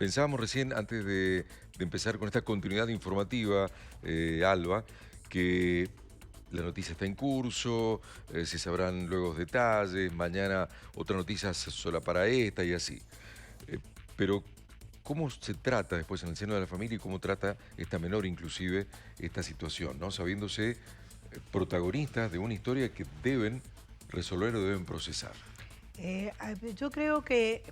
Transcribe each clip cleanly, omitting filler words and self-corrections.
Pensábamos recién, antes de empezar con esta continuidad informativa, Alba, que la noticia está en curso, se sabrán luego los detalles, mañana otra noticia sola para esta y así. Eh, pero, ¿cómo se trata después en el seno de la familia y cómo trata esta menor inclusive esta situación, ¿no? Sabiéndose protagonistas de una historia que deben resolver o deben procesar? Yo creo que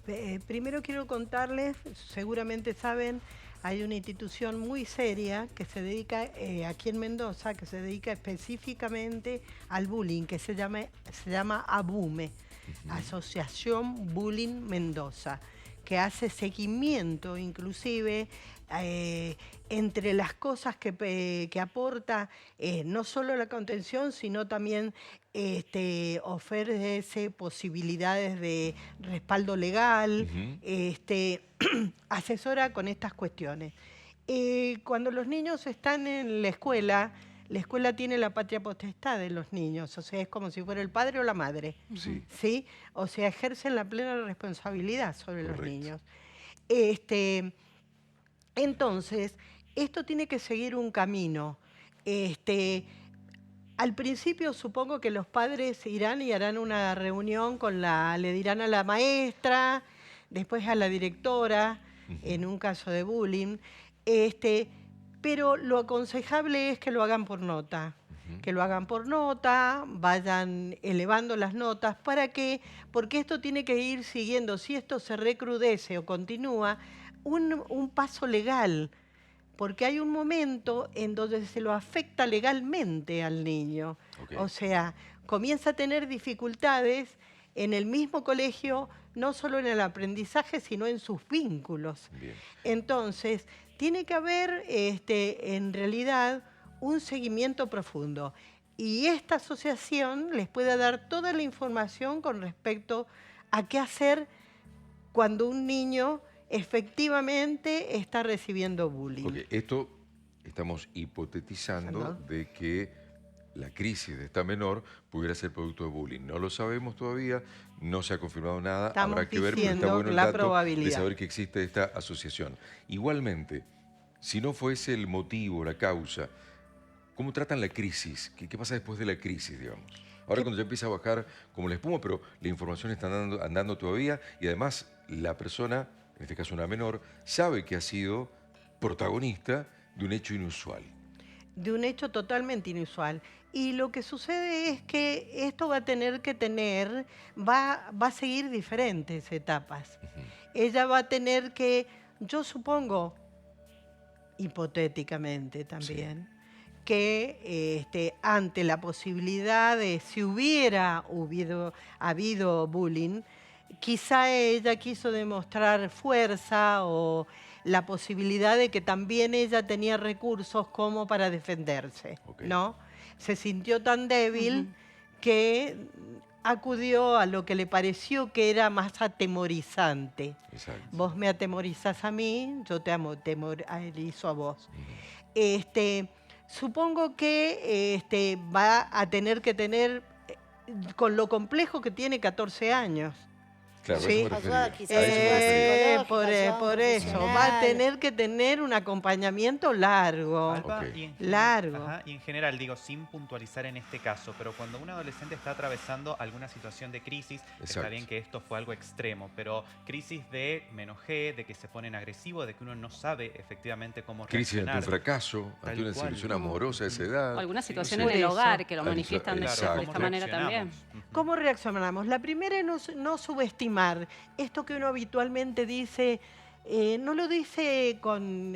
primero quiero contarles, seguramente saben, hay una institución muy seria que se dedica aquí en Mendoza, que se dedica específicamente al bullying, que se llama ABUME, Asociación Bullying Mendoza, que hace seguimiento inclusive entre las cosas que aporta no solo la contención, sino también ofrece posibilidades de respaldo legal, asesora con estas cuestiones. Cuando los niños están en la escuela tiene la patria potestad de los niños, o sea, es como si fuera el padre o la madre. Sí. ¿Sí? O sea, ejercen la plena responsabilidad sobre Correcto. los niños. Entonces, esto tiene que seguir un camino. Al principio supongo que los padres irán y harán una reunión le dirán a la maestra, después a la directora, en un caso de bullying, pero lo aconsejable es que lo hagan por nota. Que lo hagan por nota, vayan elevando las notas. ¿Para qué? Porque esto tiene que ir siguiendo, si esto se recrudece o continúa, un paso legal. Porque hay un momento en donde se lo afecta legalmente al niño. Okay. O sea, comienza a tener dificultades en el mismo colegio, no solo en el aprendizaje, sino en sus vínculos. Bien. Entonces, tiene que haber en realidad un seguimiento profundo. Y esta asociación les puede dar toda la información con respecto a qué hacer cuando un niño efectivamente está recibiendo bullying. Okay. Esto estamos hipotetizando de que la crisis de esta menor pudiera ser producto de bullying. No lo sabemos todavía, no se ha confirmado nada, habrá que ver, pero está bueno el dato de saber que existe esta asociación. Igualmente, si no fuese el motivo, la causa, ¿cómo tratan la crisis? ¿Qué pasa después de la crisis, digamos? Ahora cuando ya empieza a bajar como la espuma, pero la información está andando todavía y además la persona, en este caso una menor, sabe que ha sido protagonista de un hecho inusual. De un hecho totalmente inusual. Y lo que sucede es que esto va a va a seguir diferentes etapas. Ella va a tener que, yo supongo, hipotéticamente también, que ante la posibilidad de si hubiera habido bullying, quizá ella quiso demostrar fuerza o la posibilidad de que también ella tenía recursos como para defenderse, ¿no? Se sintió tan débil que acudió a lo que le pareció que era más atemorizante. Exacto. Vos me atemorizás a mí, yo te atemorizo a vos. Supongo que va a tener que tener, con lo complejo que tiene 14 años. Claro, ¿sí? Por eso, va a tener que tener un acompañamiento largo. Alba, largo. Y en general, digo, sin puntualizar en este caso, pero cuando un adolescente está atravesando alguna situación de crisis, está bien que esto fue algo extremo, pero crisis de me enojé, de que se ponen agresivos, de que uno no sabe efectivamente cómo reaccionar. Crisis ante un fracaso, ante una desilusión amorosa a esa edad. O alguna situación en el hogar que lo manifiestan de esta manera también. ¿Cómo reaccionamos? La primera es no subestimar. Esto que uno habitualmente dice, no lo dice con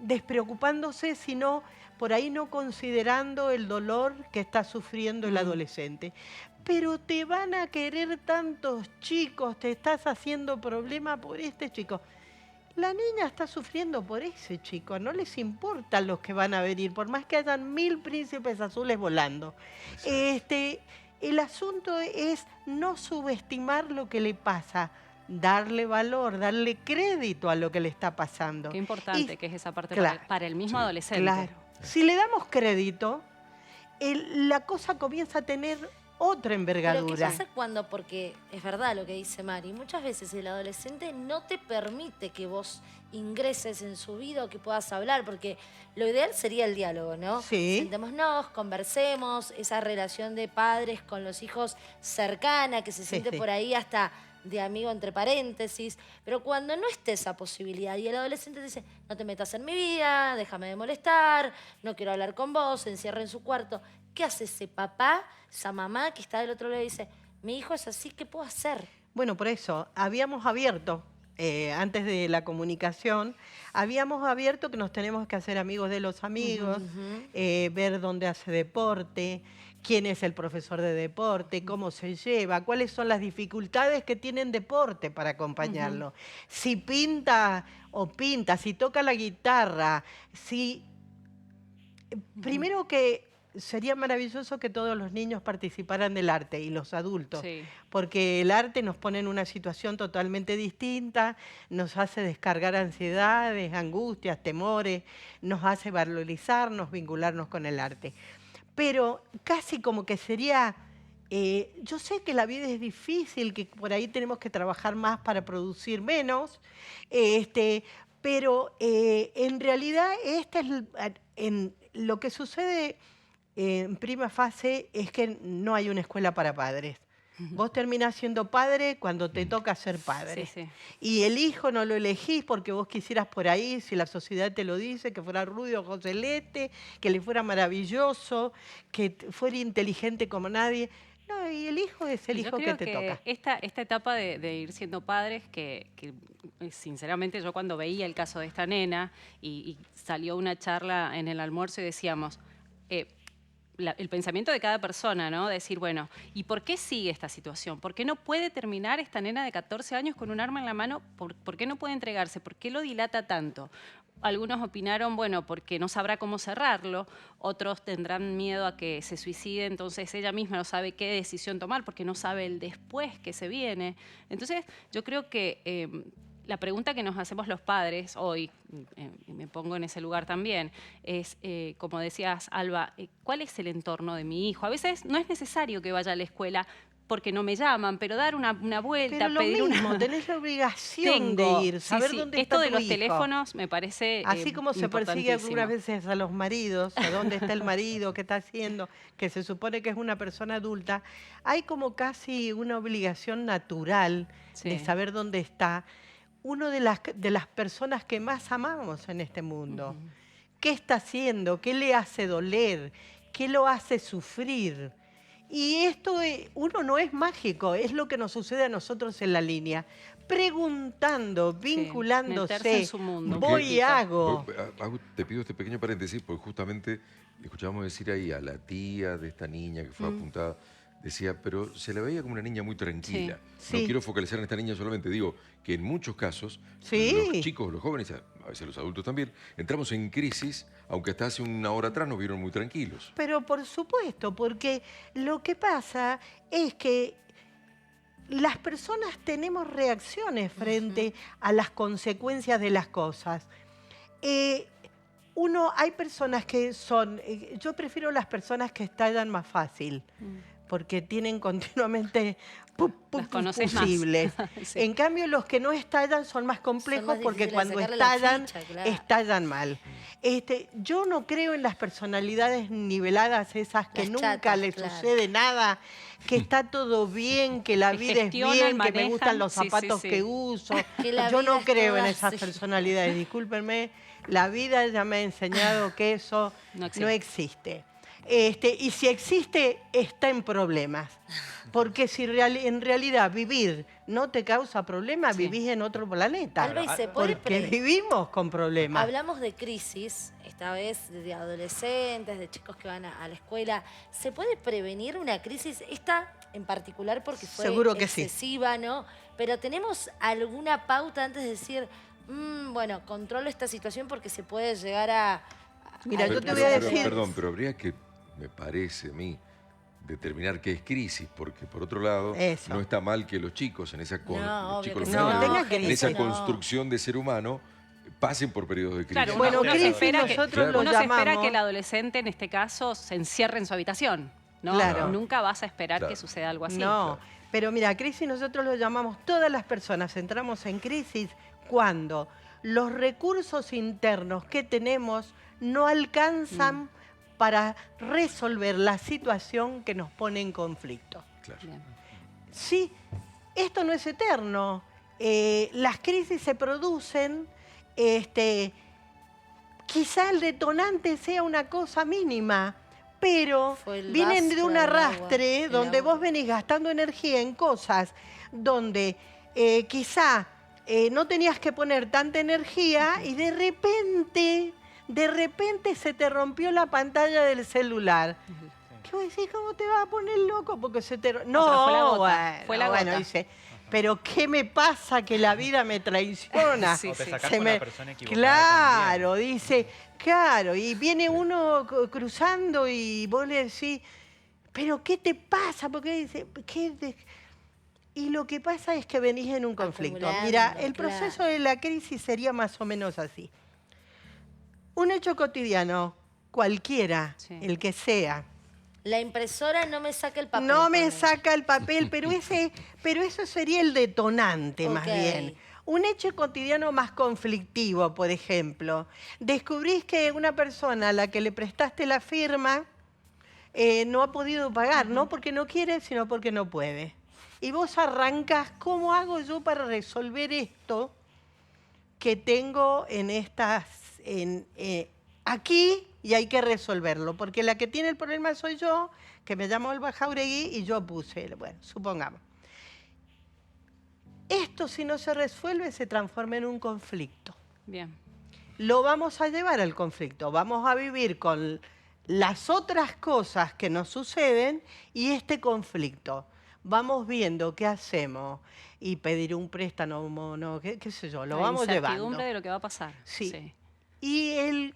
despreocupándose, sino por ahí no considerando el dolor que está sufriendo el adolescente. Pero te van a querer tantos chicos, te estás haciendo problema por este chico. La niña está sufriendo por ese chico, no les importan los que van a venir, por más que hayan 1000 príncipes azules volando. El asunto es no subestimar lo que le pasa, darle valor, darle crédito a lo que le está pasando. Qué importante que es esa parte para el mismo adolescente. Claro. Si le damos crédito, la cosa comienza a tener otra envergadura. Pero ¿qué pasa cuando, porque es verdad lo que dice Mari, muchas veces el adolescente no te permite que vos ingreses en su vida o que puedas hablar, porque lo ideal sería el diálogo, ¿no? Sí. Sentémonos, conversemos, esa relación de padres con los hijos cercana, que se siente por ahí hasta de amigo entre paréntesis, pero cuando no esté esa posibilidad y el adolescente dice, no te metas en mi vida, déjame de molestar, no quiero hablar con vos, se encierra en su cuarto, ¿qué hace ese papá, esa mamá que está del otro lado y dice, mi hijo es así, ¿qué puedo hacer? Bueno, por eso, habíamos abierto, antes de la comunicación, habíamos abierto que nos tenemos que hacer amigos de los amigos, ver dónde hace deporte, quién es el profesor de deporte, cómo se lleva, cuáles son las dificultades que tienen deporte para acompañarlo. Si pinta o pinta, si toca la guitarra, si... Primero que sería maravilloso que todos los niños participaran del arte y los adultos, porque el arte nos pone en una situación totalmente distinta, nos hace descargar ansiedades, angustias, temores, nos hace valorizarnos, vincularnos con el arte. Pero casi como que sería, yo sé que la vida es difícil, que por ahí tenemos que trabajar más para producir menos, pero en realidad lo que sucede en prima fase es que no hay una escuela para padres. Vos terminás siendo padre cuando te toca ser padre. Y el hijo no lo elegís porque vos quisieras por ahí, si la sociedad te lo dice, que fuera rubio o celeste, que le fuera maravilloso, que fuera inteligente como nadie. No, y el hijo es el hijo que te toca. Esta etapa de ir siendo padres, que sinceramente yo cuando veía el caso de esta nena y salió una charla en el almuerzo y decíamos... el pensamiento de cada persona, ¿no? Decir, bueno, ¿y por qué sigue esta situación? ¿Por qué no puede terminar esta nena de 14 años con un arma en la mano? ¿Por qué no puede entregarse? ¿Por qué lo dilata tanto? Algunos opinaron, bueno, porque no sabrá cómo cerrarlo, otros tendrán miedo a que se suicide, entonces ella misma no sabe qué decisión tomar porque no sabe el después que se viene. Entonces, yo creo que... la pregunta que nos hacemos los padres hoy, y me pongo en ese lugar también, es, como decías, Alba, ¿cuál es el entorno de mi hijo? A veces no es necesario que vaya a la escuela porque no me llaman, pero dar una vuelta, pero pedir mismo, tenés la obligación de ir, saber dónde está tu hijo. Esto de los teléfonos me parece así como se persigue algunas veces a los maridos, a dónde está el marido, qué está haciendo, que se supone que es una persona adulta, hay como casi una obligación natural de saber dónde está uno de las personas que más amamos en este mundo. ¿Qué está haciendo? ¿Qué le hace doler? ¿Qué lo hace sufrir? Y esto, uno no es mágico, es lo que nos sucede a nosotros en la línea. Preguntando, vinculándose, en su mundo. Voy y hago. Te pido este pequeño paréntesis porque justamente escuchábamos decir ahí a la tía de esta niña que fue apuntada, decía, pero se la veía como una niña muy tranquila. No quiero focalizar en esta niña solamente, digo que en muchos casos los chicos, los jóvenes, a veces los adultos también, entramos en crisis, aunque hasta hace una hora atrás nos vieron muy tranquilos. Pero por supuesto, porque lo que pasa es que las personas tenemos reacciones frente a las consecuencias de las cosas. Hay personas que son... yo prefiero las personas que estallan más fácil, porque tienen continuamente fusibles. En cambio, los que no estallan son más complejos porque cuando estallan, estallan mal. Yo no creo en las personalidades niveladas, esas que nunca les sucede nada, que está todo bien, que la vida es bien, que me gustan los zapatos que uso. Yo no creo en esas personalidades, discúlpenme, la vida ya me ha enseñado que eso no existe. Y si existe, está en problemas. Porque si en realidad vivir no te causa problemas, vivís en otro planeta. Alba, ¿y se puede porque vivimos con problemas. Hablamos de crisis, esta vez de adolescentes, de chicos que van a la escuela. ¿Se puede prevenir una crisis? Esta en particular porque fue excesiva, ¿no? Pero ¿tenemos alguna pauta antes de decir, bueno, controlo esta situación porque se puede llegar a... Mira, yo te voy a decir... Perdón, pero habría que, me parece a mí, determinar qué es crisis, porque por otro lado no está mal que los chicos en esa, en esa construcción de ser humano pasen por periodos de crisis. Claro, uno se espera que el adolescente en este caso se encierre en su habitación. ¿no? Claro. Nunca vas a esperar que suceda algo así. No, pero mira, crisis nosotros lo llamamos, todas las personas entramos en crisis cuando los recursos internos que tenemos no alcanzan para resolver la situación que nos pone en conflicto. Claro. Sí, esto no es eterno. Las crisis se producen, quizá el detonante sea una cosa mínima, pero vienen de un arrastre donde vos venís gastando energía en cosas donde quizá no tenías que poner tanta energía y de repente se te rompió la pantalla del celular. ¿Qué vos decís? ¿Cómo te vas a poner loco? Porque se te... No, fue la gota. Fue la gota. Dice, pero ¿qué me pasa que la vida me traiciona? Sí, o te sacás con la persona equivocada. Claro, también. dice, claro, y viene uno cruzando y vos le decís, ¿pero qué te pasa? Porque dice, Y lo que pasa es que venís en un conflicto. Mira, el proceso de la crisis sería más o menos así. Un hecho cotidiano, cualquiera, el que sea. La impresora no me saca el papel. No me saca el papel, pero eso sería el detonante más bien. Un hecho cotidiano más conflictivo, por ejemplo. Descubrís que una persona a la que le prestaste la firma no ha podido pagar, no porque no quiere, sino porque no puede. Y vos arrancás, ¿cómo hago yo para resolver esto que tengo aquí y hay que resolverlo? Porque la que tiene el problema soy yo, que me llamo Alba Jauregui y yo puse, bueno, supongamos. Esto, si no se resuelve, se transforma en un conflicto. Bien. Lo vamos a llevar al conflicto, vamos a vivir con las otras cosas que nos suceden y este conflicto. Vamos viendo qué hacemos y pedir un préstamo, no, qué sé yo, lo vamos llevando. La incertidumbre de lo que va a pasar. Sí. Y el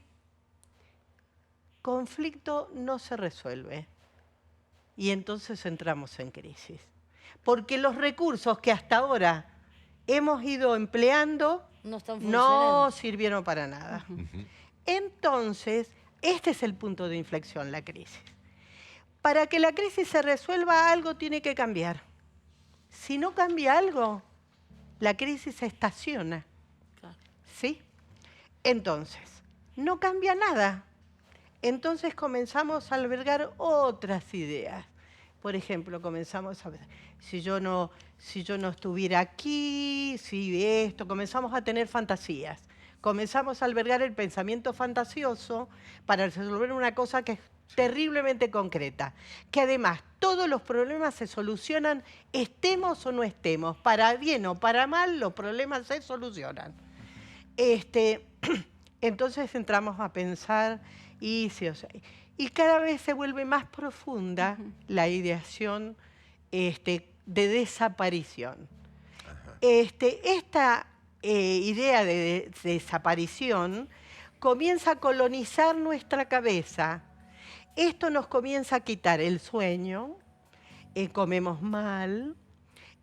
conflicto no se resuelve. Y entonces entramos en crisis. Porque los recursos que hasta ahora hemos ido empleando no sirvieron para nada. Entonces, este es el punto de inflexión, la crisis. Para que la crisis se resuelva, algo tiene que cambiar. Si no cambia algo, la crisis se estaciona. ¿Sí? Entonces, no cambia nada. Entonces comenzamos a albergar otras ideas. Por ejemplo, comenzamos a ver, si yo no estuviera aquí, si esto, comenzamos a tener fantasías. Comenzamos a albergar el pensamiento fantasioso para resolver una cosa que es terriblemente concreta, que además todos los problemas se solucionan, estemos o no estemos, para bien o para mal, los problemas se solucionan. Entonces entramos a pensar y cada vez se vuelve más profunda la ideación de desaparición. Esta idea de desaparición comienza a colonizar nuestra cabeza. Esto nos comienza a quitar el sueño, comemos mal,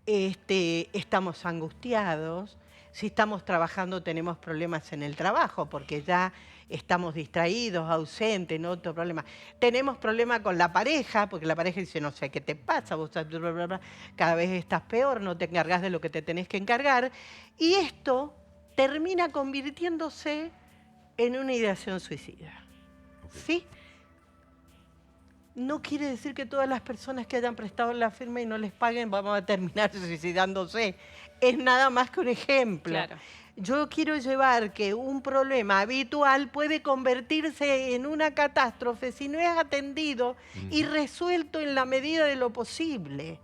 estamos angustiados. Si estamos trabajando tenemos problemas en el trabajo porque ya estamos distraídos, ausentes, no otro problema. Tenemos problemas con la pareja porque la pareja dice, no sé qué te pasa, vos cada vez estás peor, no te encargas de lo que te tenés que encargar. Y esto termina convirtiéndose en una ideación suicida. ¿Sí? No quiere decir que todas las personas que hayan prestado la firma y no les paguen vamos a terminar suicidándose. Es nada más que un ejemplo. Claro. Yo quiero llevar que un problema habitual puede convertirse en una catástrofe si no es atendido y resuelto en la medida de lo posible.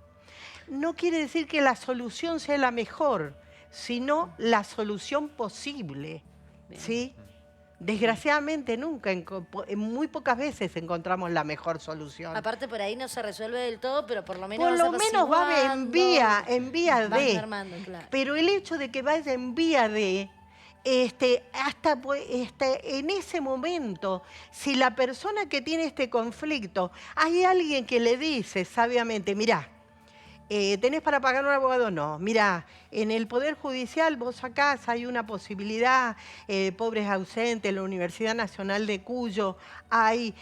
No quiere decir que la solución sea la mejor, sino la solución posible. ¿Sí? Desgraciadamente nunca, muy pocas veces encontramos la mejor solución. Aparte por ahí no se resuelve del todo, pero por lo menos va en vía de. Mermando, claro. Pero el hecho de que vaya en vía de, hasta en ese momento, si la persona que tiene este conflicto, hay alguien que le dice sabiamente, mirá, ¿tenés para pagar un abogado? No. Mira, en el Poder Judicial vos sacás, hay una posibilidad, pobres ausentes, en la Universidad Nacional de Cuyo hay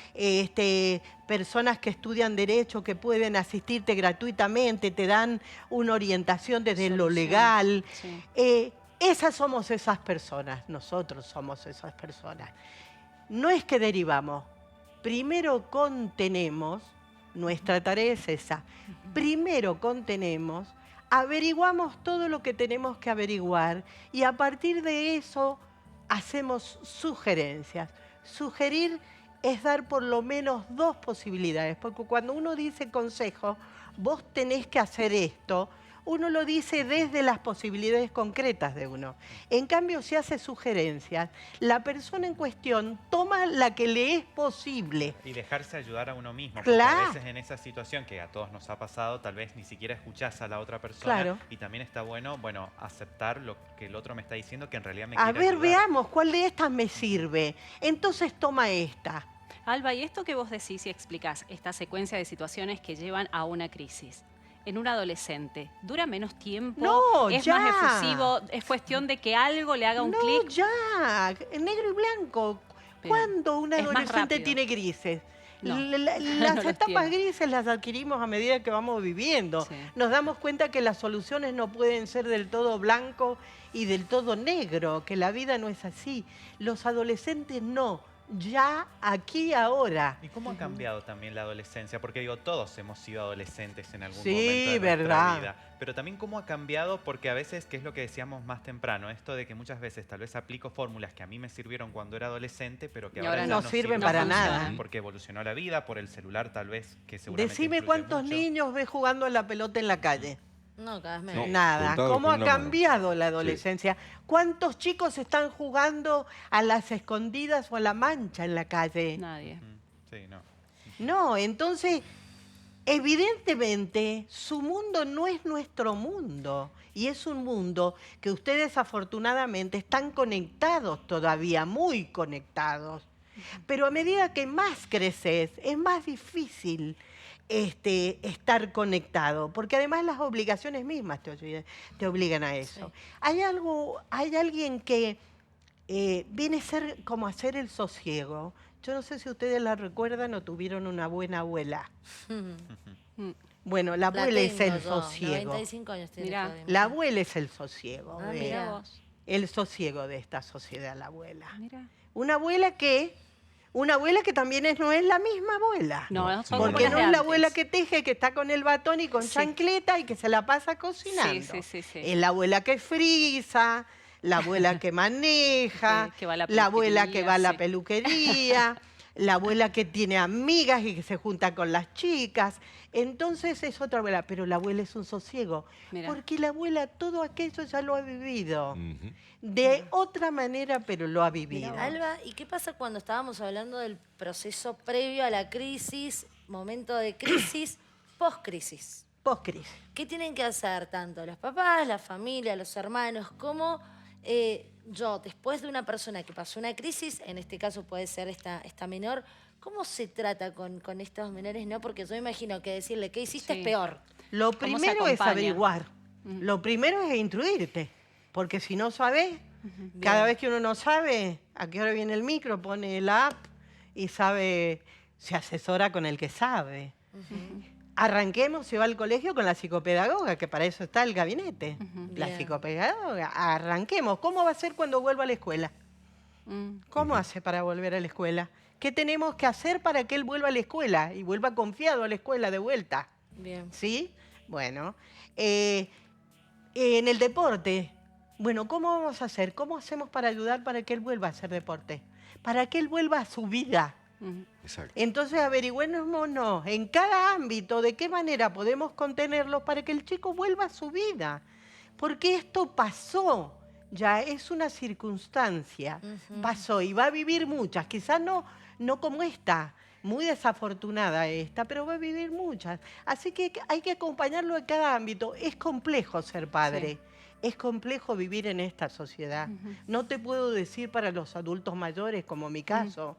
personas que estudian Derecho que pueden asistirte gratuitamente, te dan una orientación desde lo legal. Sí. Somos esas personas, nosotros somos esas personas. No es que derivamos, primero contenemos, nuestra tarea es esa, primero contenemos, averiguamos todo lo que tenemos que averiguar y a partir de eso hacemos sugerencias. Sugerir es dar por lo menos 2 posibilidades, porque cuando uno dice consejo, vos tenés que hacer esto, uno lo dice desde las posibilidades concretas de uno. En cambio, si hace sugerencias, la persona en cuestión toma la que le es posible. Y dejarse ayudar a uno mismo. Porque a veces en esa situación que a todos nos ha pasado, tal vez ni siquiera escuchás a la otra persona. Claro. Y también está bueno, aceptar lo que el otro me está diciendo, que en realidad me quiere ayudar. Veamos cuál de estas me sirve. Entonces toma esta. Alba, y esto que vos decís y explicás, esta secuencia de situaciones que llevan a una crisis. En un adolescente, ¿dura menos tiempo? No, ¿Es ya. más efusivo? ¿Es cuestión de que algo le haga un clic? No, ya. En negro y blanco. ¿Cuándo un adolescente tiene grises? No. Las etapas grises las adquirimos a medida que vamos viviendo. Sí. Nos damos cuenta que las soluciones no pueden ser del todo blanco y del todo negro, que la vida no es así. Los adolescentes no. Ya, aquí, ahora. ¿Y cómo ha cambiado también la adolescencia? Porque digo, todos hemos sido adolescentes en algún momento de nuestra vida. Pero también cómo ha cambiado, porque a veces, que es lo que decíamos más temprano, esto de que muchas veces tal vez aplico fórmulas que a mí me sirvieron cuando era adolescente, pero que ahora no sirven para nada. Porque evolucionó la vida, por el celular tal vez, que seguramente Decime cuántos niños ves jugando a la pelota en la calle. No, cada vez menos. Nada. ¿Cómo ha cambiado la adolescencia? Sí. ¿Cuántos chicos están jugando a las escondidas o a la mancha en la calle? Nadie. Sí, no. No, entonces, evidentemente, su mundo no es nuestro mundo. Y es un mundo que ustedes afortunadamente están conectados todavía, muy conectados. Pero a medida que más creces, es más difícil estar conectado, porque además las obligaciones mismas te obligan a eso. Sí. Hay alguien que viene a ser como a ser el sosiego. Yo no sé si ustedes la recuerdan o tuvieron una buena abuela. Bueno, la abuela es el sosiego. 95 años tiene. Mirá, la abuela es el sosiego. Mirá vos. El sosiego de esta sociedad, la abuela. Mirá. Una abuela que también no es la misma abuela. No, porque no es la abuela que teje, que está con el batón y con chancleta y que se la pasa cocinando. Sí. Es la abuela que frisa, la abuela que maneja, la abuela que va a la peluquería, la abuela que tiene amigas y que se junta con las chicas. Entonces es otra abuela, pero la abuela es un sosiego. Mirá. Porque la abuela todo aquello ya lo ha vivido. De otra manera, pero lo ha vivido. Alba, ¿y qué pasa cuando estábamos hablando del proceso previo a la crisis, momento de crisis, post-crisis? Post-crisis. ¿Qué tienen que hacer tanto los papás, la familia, los hermanos, como yo, después de una persona que pasó una crisis, en este caso puede ser esta menor, ¿cómo se trata con estos menores? No, porque yo imagino que decirle qué hiciste es peor. Lo primero es averiguar. Lo primero es instruirte. Porque si no sabes, cada vez que uno no sabe a qué hora viene el micro, pone la app y sabe, se asesora con el que sabe. Arranquemos, se va al colegio con la psicopedagoga, que para eso está el gabinete. La psicopedagoga, arranquemos. ¿Cómo va a ser cuando vuelva a la escuela? ¿Cómo hace para volver a la escuela? ¿Qué tenemos que hacer para que él vuelva a la escuela y vuelva confiado a la escuela de vuelta? Bien. ¿Sí? Bueno, en el deporte, bueno, ¿cómo vamos a hacer? ¿Cómo hacemos para ayudar para que él vuelva a hacer deporte? Para que él vuelva a su vida. Exacto. Entonces averigüémonos en cada ámbito de qué manera podemos contenerlos para que el chico vuelva a su vida. Porque esto pasó, ya es una circunstancia, pasó y va a vivir muchas, quizás no como esta, muy desafortunada esta, pero va a vivir muchas. Así que hay que acompañarlo en cada ámbito. Es complejo ser padre. Sí. Es complejo vivir en esta sociedad. No te puedo decir para los adultos mayores, como mi caso,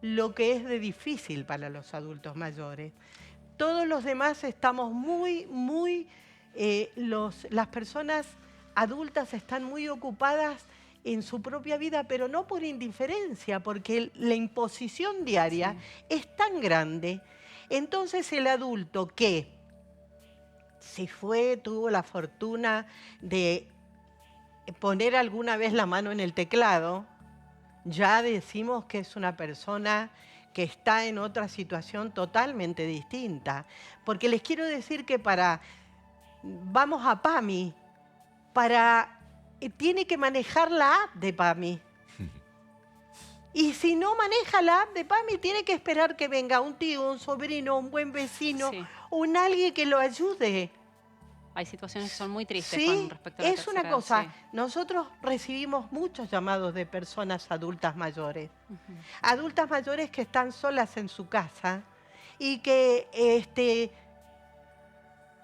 lo que es de difícil para los adultos mayores. Todos los demás estamos las personas adultas están muy ocupadas en su propia vida, pero no por indiferencia, porque la imposición diaria es tan grande. Entonces el adulto que tuvo la fortuna de poner alguna vez la mano en el teclado, ya decimos que es una persona que está en otra situación totalmente distinta. Porque les quiero decir que vamos a PAMI, tiene que manejar la app de PAMI. Y si no maneja la app de PAMI, tiene que esperar que venga un tío, un sobrino, un buen vecino, alguien que lo ayude. Hay situaciones que son muy tristes con respecto a la es una cosa. Nosotros recibimos muchos llamados de personas adultas mayores. Adultas mayores que están solas en su casa y que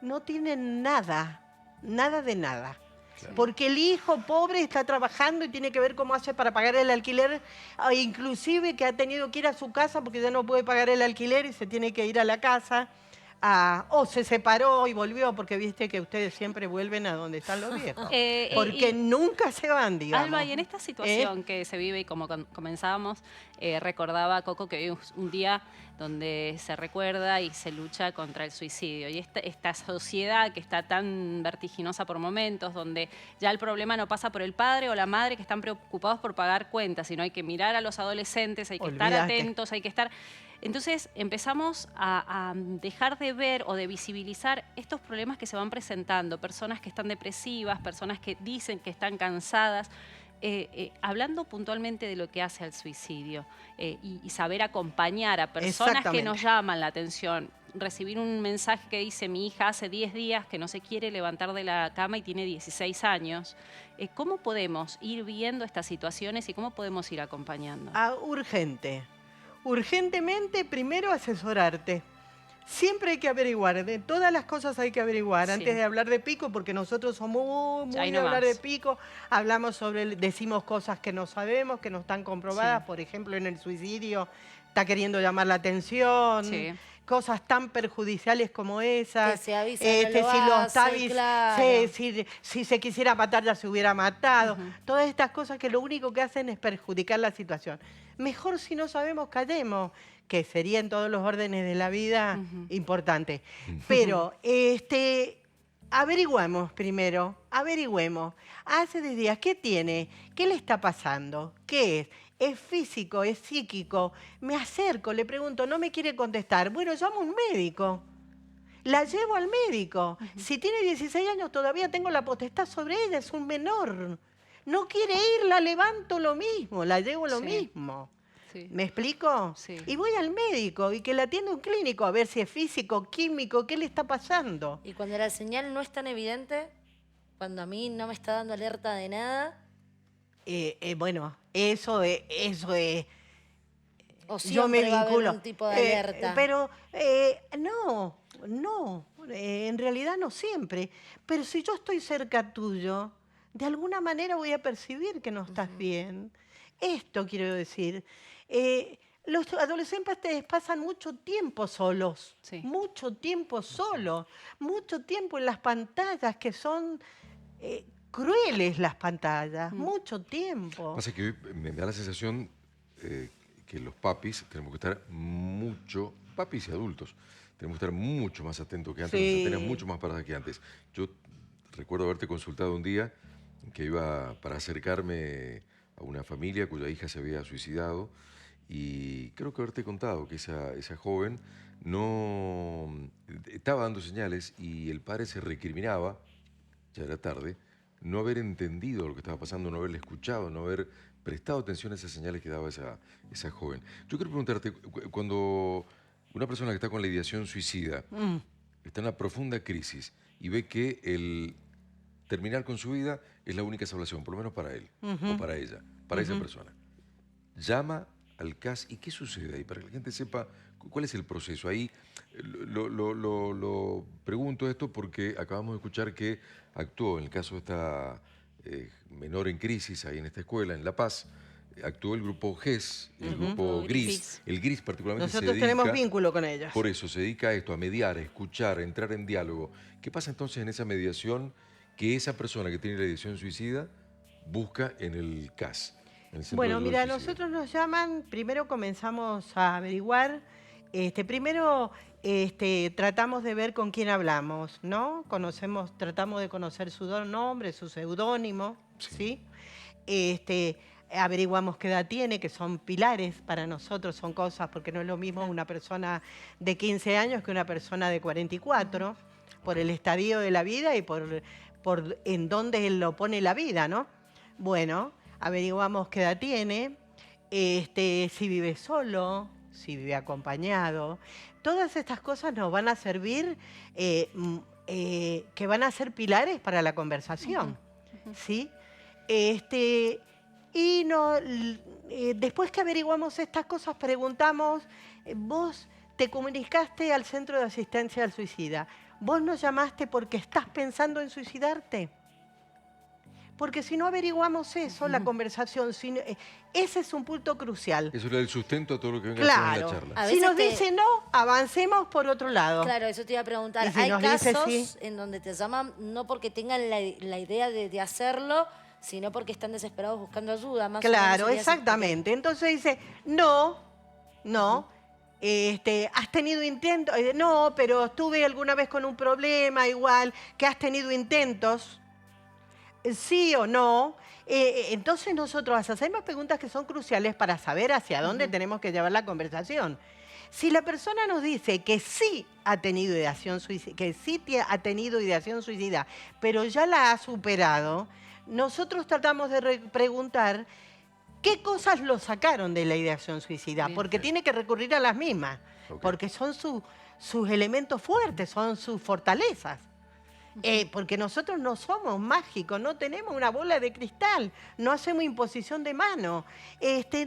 no tienen nada de nada. Claro. Porque el hijo pobre está trabajando y tiene que ver cómo hace para pagar el alquiler, inclusive que ha tenido que ir a su casa porque ya no puede pagar el alquiler y se tiene que ir a la casa. O se separó y volvió, porque viste que ustedes siempre vuelven a donde están los viejos. Porque nunca se van, digamos. Alba, y en esta situación que se vive, y como comenzábamos, recordaba Coco que hoy es un día donde se recuerda y se lucha contra el suicidio. Y esta sociedad que está tan vertiginosa por momentos, donde ya el problema no pasa por el padre o la madre que están preocupados por pagar cuentas, sino hay que mirar a los adolescentes, hay que estar atentos, hay que estar... Entonces empezamos a dejar de ver o de visibilizar estos problemas que se van presentando, personas que están depresivas, personas que dicen que están cansadas, hablando puntualmente de lo que hace al suicidio y saber acompañar a personas que nos llaman la atención. Recibir un mensaje que dice: mi hija hace 10 días que no se quiere levantar de la cama y tiene 16 años. ¿Cómo podemos ir viendo estas situaciones y cómo podemos ir acompañando? Urgentemente, primero asesorarte. Siempre hay que averiguar, de todas las cosas hay que averiguar. Antes de hablar de pico, porque nosotros somos muy de hablar de pico, decimos cosas que no sabemos, que no están comprobadas. Por ejemplo, en el suicidio está queriendo llamar la atención. Cosas tan perjudiciales como esas. Que se avisa, si se quisiera matar ya se hubiera matado. Todas estas cosas que lo único que hacen es perjudicar la situación. Mejor si no sabemos, callemos, que sería en todos los órdenes de la vida importante. Pero averiguemos primero, Hace 10 días, ¿qué tiene? ¿Qué le está pasando? ¿Qué es? ¿Es físico? ¿Es psíquico? Me acerco, le pregunto, no me quiere contestar. Bueno, llamo a un médico. La llevo al médico. Si tiene 16 años, todavía tengo la potestad sobre ella, es un menor. No quiere ir, la levanto lo mismo, la llevo lo mismo. ¿Me explico? Y voy al médico y que la atienda un clínico a ver si es físico, químico, qué le está pasando. Y cuando la señal no es tan evidente, cuando a mí no me está dando alerta de nada... bueno, eso es... O siempre va a haber un tipo de alerta. Pero no, en realidad no siempre. Pero si yo estoy cerca tuyo, de alguna manera voy a percibir que no estás bien. Esto quiero decir. Los adolescentes pasan mucho tiempo solos, mucho tiempo en las pantallas, que son crueles las pantallas, mucho tiempo. Pasa que hoy me da la sensación que los papis tenemos que estar papis y adultos, tenemos que estar mucho más atentos que antes, nos tenemos mucho más paradas que antes. Yo recuerdo haberte consultado un día que iba para acercarme a una familia cuya hija se había suicidado, y creo que haberte contado que esa joven no estaba dando señales y el padre se recriminaba, ya era tarde, no haber entendido lo que estaba pasando, no haberle escuchado, no haber prestado atención a esas señales que daba esa joven. Yo quiero preguntarte, cuando una persona que está con la ideación suicida está en una profunda crisis y ve que el terminar con su vida es la única salvación, por lo menos para él o para ella, para esa persona, llama al CAS, ¿y qué sucede ahí? Para que la gente sepa cuál es el proceso. Ahí lo pregunto esto porque acabamos de escuchar que actuó en el caso de esta menor en crisis ahí en esta escuela, en La Paz, actuó el grupo GES, el grupo GRIS. El GRIS particularmente Nosotros tenemos vínculo con ellos. Por eso se dedica a esto, a mediar, a escuchar, a entrar en diálogo. ¿Qué pasa entonces en esa mediación que esa persona que tiene la ideación suicida busca en el CAS? Bueno, mira, nosotros nos llaman, primero comenzamos a averiguar, primero tratamos de ver con quién hablamos, ¿no? Tratamos de conocer su nombre, su seudónimo, ¿sí? Averiguamos qué edad tiene, que son pilares para nosotros, son cosas, porque no es lo mismo una persona de 15 años que una persona de 44, por el estadio de la vida y por en dónde él lo pone la vida, ¿no? Bueno, averiguamos qué edad tiene, si vive solo, si vive acompañado. Todas estas cosas nos van a servir, que van a ser pilares para la conversación, ¿sí? Y después que averiguamos estas cosas, preguntamos, vos te comunicaste al Centro de Asistencia al Suicida, ¿vos nos llamaste porque estás pensando en suicidarte? Porque si no averiguamos eso, la conversación, ese es un punto crucial. Eso era el sustento a todo lo que venga a hacer en la charla. Si nos dice no, avancemos por otro lado. Claro, eso te iba a preguntar. Hay casos en donde te llaman no porque tengan la idea de hacerlo, sino porque están desesperados buscando ayuda. Más claro, exactamente. Entonces dice, no, has tenido intentos, no, pero estuve alguna vez con un problema igual, que has tenido intentos. Sí o no. Entonces nosotros hacemos preguntas que son cruciales para saber hacia dónde tenemos que llevar la conversación. Si la persona nos dice que sí ha tenido ideación suicida, pero ya la ha superado, nosotros tratamos de preguntar qué cosas lo sacaron de la ideación suicida, porque tiene que recurrir a las mismas, porque son sus elementos fuertes, son sus fortalezas. Porque nosotros no somos mágicos, no tenemos una bola de cristal, no hacemos imposición de mano,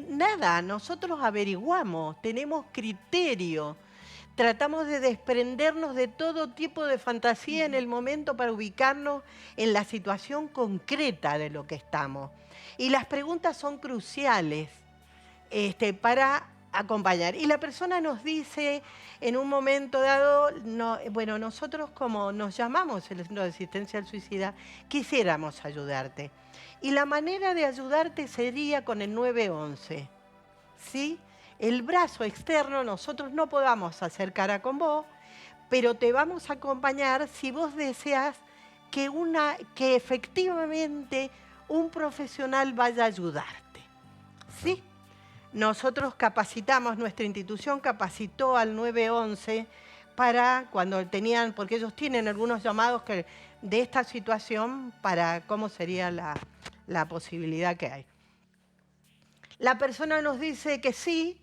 nada, nosotros averiguamos, tenemos criterio, tratamos de desprendernos de todo tipo de fantasía en el momento para ubicarnos en la situación concreta de lo que estamos. Y las preguntas son cruciales para acompañar. Y la persona nos dice en un momento dado, bueno, nosotros como nos llamamos el Centro de Asistencia al Suicida, quisiéramos ayudarte. Y la manera de ayudarte sería con el 911, ¿sí? El brazo externo, nosotros no podamos hacer cara con vos, pero te vamos a acompañar si vos deseas que efectivamente un profesional vaya a ayudarte, ¿sí? Nosotros capacitamos, nuestra institución capacitó al 911 para cuando tenían, porque ellos tienen algunos llamados de esta situación para cómo sería la posibilidad que hay. La persona nos dice que sí,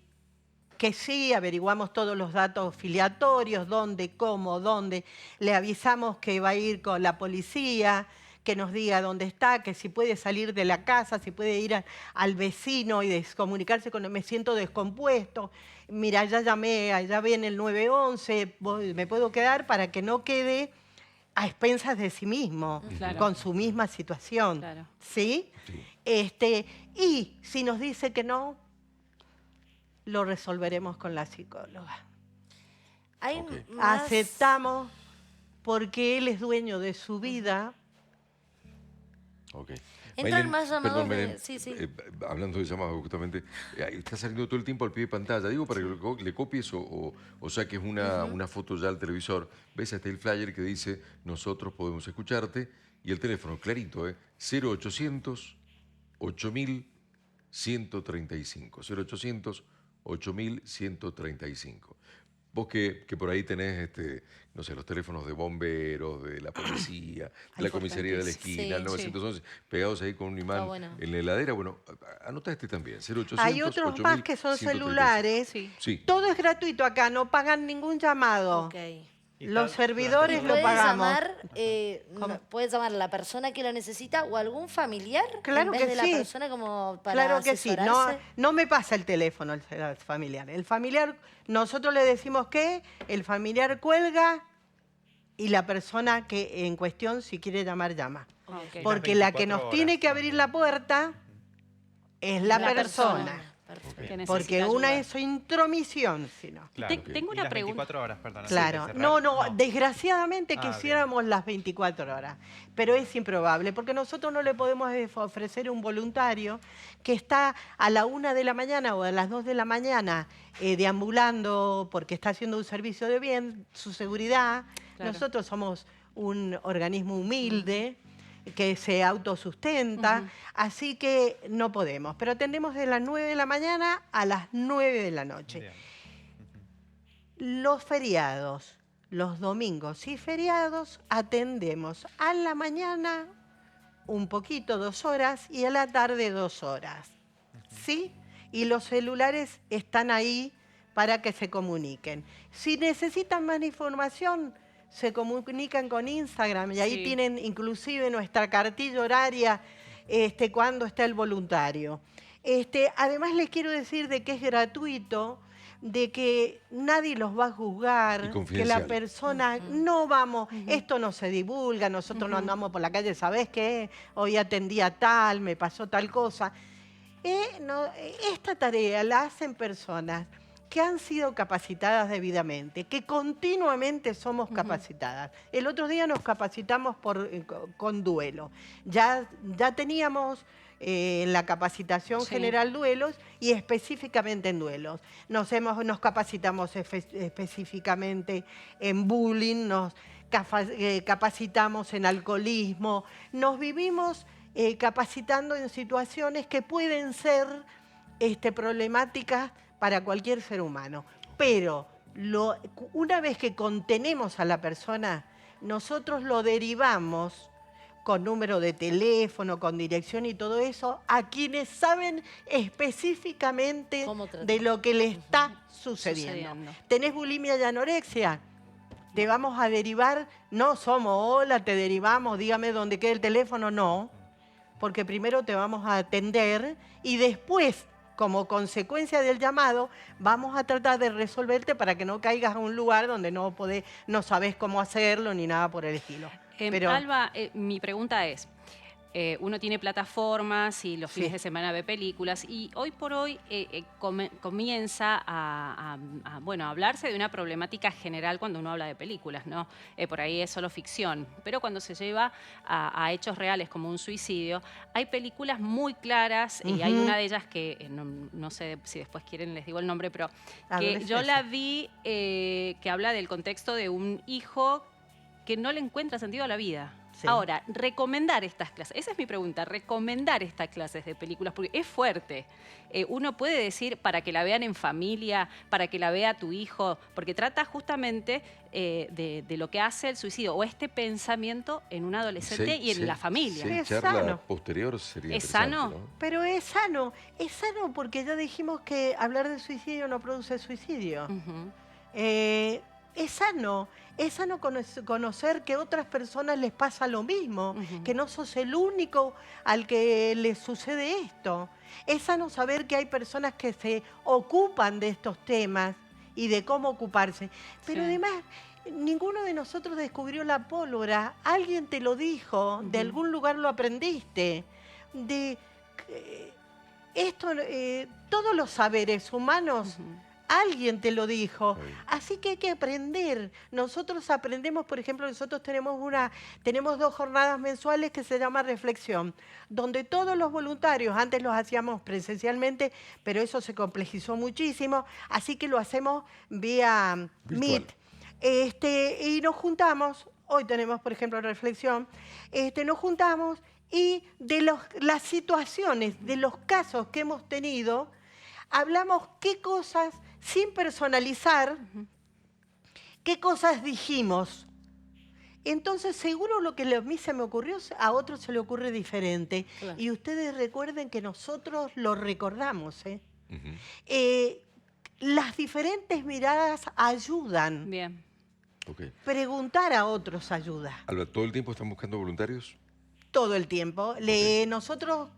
averiguamos todos los datos filiatorios, dónde, cómo, dónde, le avisamos que va a ir con la policía, que nos diga dónde está, que si puede salir de la casa, si puede ir al vecino y comunicarse con él, me siento descompuesto, mira, ya llamé, allá viene el 911, me puedo quedar para que no quede a expensas de sí mismo, con su misma situación, ¿sí? Y si nos dice que no, lo resolveremos con la psicóloga. Aceptamos porque él es dueño de su vida. Entran más llamados. Perdón, hablando de llamados, justamente, está saliendo todo el tiempo al pie de pantalla. Digo para que le copies o saques una foto ya al televisor. Ves hasta el flyer que dice, nosotros podemos escucharte. Y el teléfono, clarito, 0800 8135. 0800 8135. Vos que por ahí tenés, no sé, los teléfonos de bomberos, de la policía, de la comisaría de la esquina, el 911, pegados ahí con un imán en la heladera, bueno, anota también, 0800 Hay otros más que son celulares. Todo es gratuito acá, no pagan ningún llamado. Los servidores lo pagamos. ¿Puedes llamar a la persona que lo necesita o algún familiar? Claro en vez que de la persona como para claro que sí. No me pasa el teléfono el familiar. El familiar, nosotros le decimos que el familiar cuelga y la persona que en cuestión, si quiere llamar, llama. Porque la que nos tiene que abrir la puerta Es la persona. Perfecto. Porque una es intromisión, sino. Claro. Tengo una pregunta. 24 horas, perdón. Claro, no, desgraciadamente quisiéramos las 24 horas, pero es improbable, porque nosotros no le podemos ofrecer un voluntario que está a la 1 de la mañana o a las 2 de la mañana deambulando porque está haciendo un servicio de bien, su seguridad. Claro. Nosotros somos un organismo humilde, que se autosustenta, así que no podemos. Pero atendemos de las 9 de la mañana a las 9 de la noche. Los feriados, los domingos y feriados, atendemos a la mañana un poquito, 2 horas, y a la tarde 2 horas. ¿Sí? Y los celulares están ahí para que se comuniquen. Si necesitan más información, se comunican con Instagram y ahí tienen inclusive nuestra cartilla horaria cuando está el voluntario. Además les quiero decir de que es gratuito, de que nadie los va a juzgar, que la persona no vamos, esto no se divulga, nosotros no andamos por la calle, ¿sabés qué? Hoy atendía tal, me pasó tal cosa. Esta tarea la hacen personas que han sido capacitadas debidamente, que continuamente somos capacitadas. El otro día nos capacitamos con duelo. Ya teníamos la capacitación general duelos y específicamente en duelos. Nos capacitamos específicamente en bullying, nos capacitamos en alcoholismo, nos vivimos capacitando en situaciones que pueden ser problemáticas para cualquier ser humano. Pero una vez que contenemos a la persona, nosotros lo derivamos con número de teléfono, con dirección y todo eso, a quienes saben específicamente de lo que le está sucediendo. ¿Tenés bulimia y anorexia? Te vamos a derivar, no somos, hola, te derivamos, dígame dónde queda el teléfono, no. Porque primero te vamos a atender y después, como consecuencia del llamado, vamos a tratar de resolverte para que no caigas a un lugar donde no sabés cómo hacerlo ni nada por el estilo. Alba, mi pregunta es, uno tiene plataformas y los fines de semana ve películas y hoy por hoy comienza a hablarse de una problemática general cuando uno habla de películas, ¿no? Por ahí es solo ficción, pero cuando se lleva a hechos reales como un suicidio, hay películas muy claras y hay una de ellas que, no sé si después quieren les digo el nombre, pero que yo la vi que habla del contexto de un hijo que no le encuentra sentido a la vida. Sí. Ahora, recomendar estas clases, esa es mi pregunta, recomendar estas clases de películas, porque es fuerte. Uno puede decir para que la vean en familia, para que la vea tu hijo, porque trata justamente de lo que hace el suicidio o este pensamiento en un adolescente y en la familia. Es sano. Posterior sería ¿Es sano? ¿No? Pero es sano porque ya dijimos que hablar de suicidio no produce suicidio. Es sano conocer que a otras personas les pasa lo mismo, que no sos el único al que les sucede esto. Es sano saber que hay personas que se ocupan de estos temas y de cómo ocuparse. Pero además, ninguno de nosotros descubrió la pólvora. Alguien te lo dijo, de algún lugar lo aprendiste. Todos los saberes humanos... Alguien te lo dijo. Así que hay que aprender. Nosotros aprendemos, por ejemplo, nosotros tenemos 2 jornadas mensuales que se llama Reflexión, donde todos los voluntarios, antes los hacíamos presencialmente, pero eso se complejizó muchísimo, así que lo hacemos vía Meet. Y nos juntamos, hoy tenemos, por ejemplo, Reflexión, nos juntamos y de las situaciones, de los casos que hemos tenido, hablamos qué cosas, sin personalizar, qué cosas dijimos. Entonces, seguro lo que a mí se me ocurrió, a otros se le ocurre diferente. Claro. Y ustedes recuerden que nosotros lo recordamos. Las diferentes miradas ayudan. Bien. Preguntar a otros ayuda. Alba, ¿todo el tiempo están buscando voluntarios? Todo el tiempo. Nosotros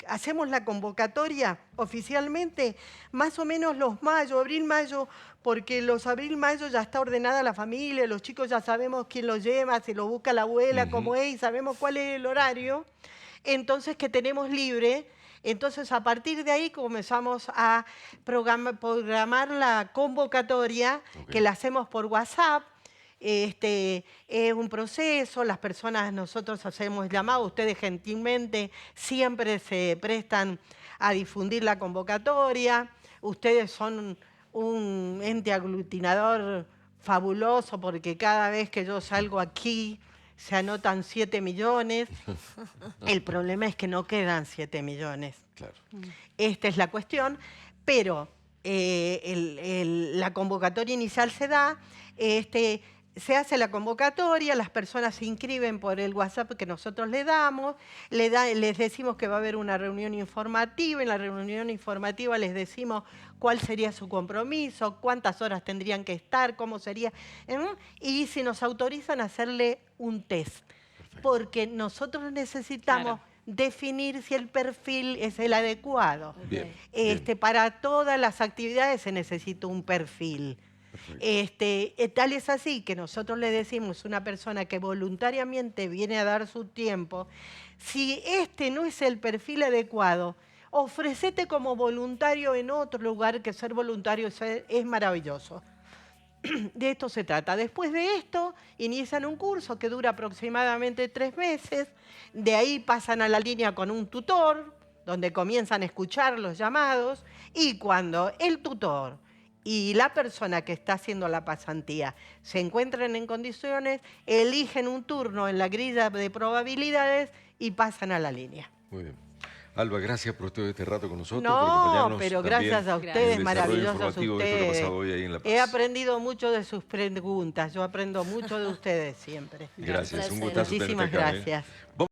hacemos la convocatoria oficialmente más o menos los abril-mayo, porque los abril-mayo ya está ordenada la familia, los chicos ya sabemos quién los lleva, si lo busca la abuela, cómo es, y sabemos cuál es el horario. Entonces, que tenemos libre, Entonces, a partir de ahí comenzamos a programar la convocatoria, que la hacemos por WhatsApp. Es un proceso, las personas, nosotros hacemos llamado, ustedes gentilmente siempre se prestan a difundir la convocatoria. Ustedes son un ente aglutinador fabuloso porque cada vez que yo salgo aquí se anotan 7 millones. El problema es que no quedan 7 millones. Claro. Esta es la cuestión, pero la convocatoria inicial se da, se hace la convocatoria, las personas se inscriben por el WhatsApp que nosotros les damos, les decimos que va a haber una reunión informativa, en la reunión informativa les decimos cuál sería su compromiso, cuántas horas tendrían que estar, cómo sería, y si nos autorizan a hacerle un test. Perfecto. Porque nosotros necesitamos definir si el perfil es el adecuado. Bien, Para todas las actividades se necesita un perfil. Tal es así que nosotros le decimos a una persona que voluntariamente viene a dar su tiempo, si no es el perfil adecuado, ofrecete como voluntario en otro lugar, que ser voluntario es maravilloso. De esto se trata. Después de esto, inician un curso que dura aproximadamente 3 meses. De ahí pasan a la línea con un tutor, donde comienzan a escuchar los llamados. Y cuando el tutor y la persona que está haciendo la pasantía se encuentran en condiciones, eligen un turno en la grilla de probabilidades y pasan a la línea. Muy bien. Alba, gracias por todo este rato con nosotros. No, pero gracias a ustedes, maravillosos ustedes. Hoy ahí en La Paz. He aprendido mucho de sus preguntas, yo aprendo mucho de ustedes siempre. Gracias, un gustazo. Muchísimas gracias.